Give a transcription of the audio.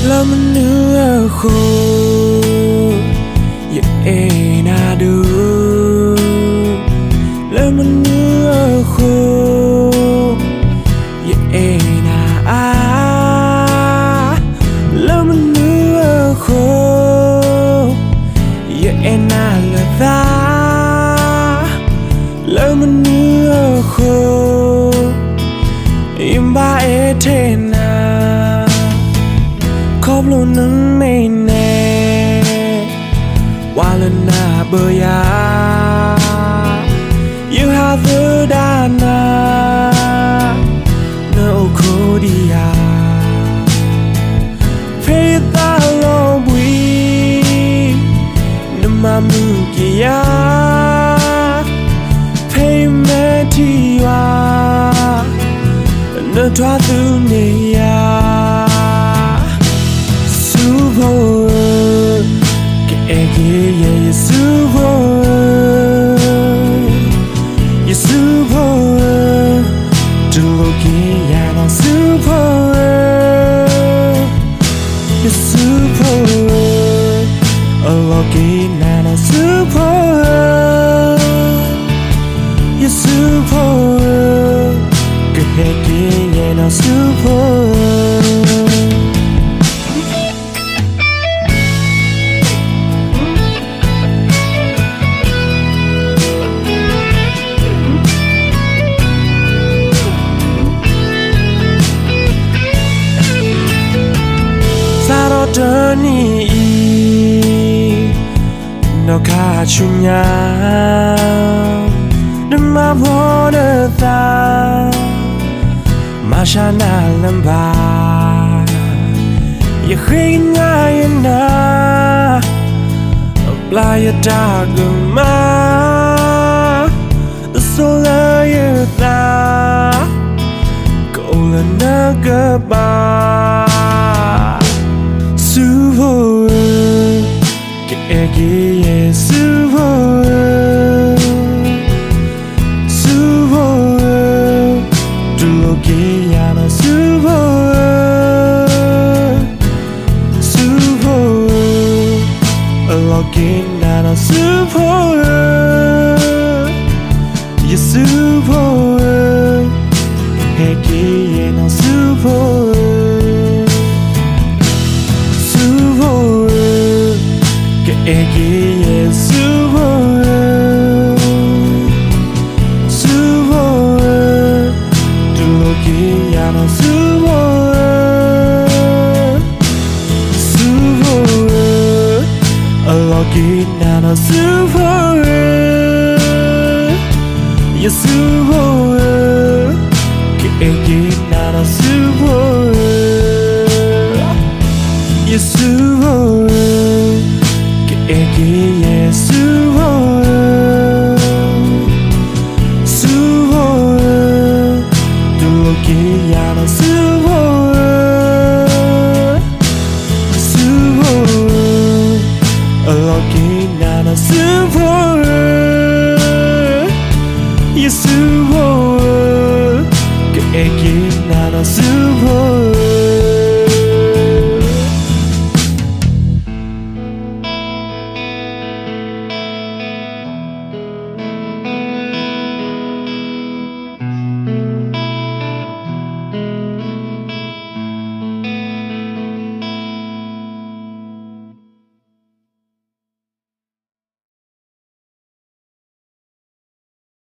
Lỡ mình nữa khô Ye na du Lỡ mình nữa khô Ye na Lỡ mình nữa khô Ye na là ta Lỡ mình nữa khô Im ba e thế na Khóc luôn nắng mây nè Qua lần na bờ ya You have the dana No kodia Pray ta lo bui Nama mukia Pray me tiwa No twa tu ne ya Subo Ke subo Subo Tuloki ya no subo Subo Aloki na no subo Subo Ke ya no subo Dani no kachunya Dema bona ta Mashana lamba Ye khinga yana Playa dagma Sola yata Kola nagaba Subo Ke subo Subo Tuloki ya no subo Subo Aloki na no subo Ya subo Heki ya no subo Eki subo Subo Tuloki ya no subo Subo Aloki na no subo Ya subo Eki na no subo Ya subo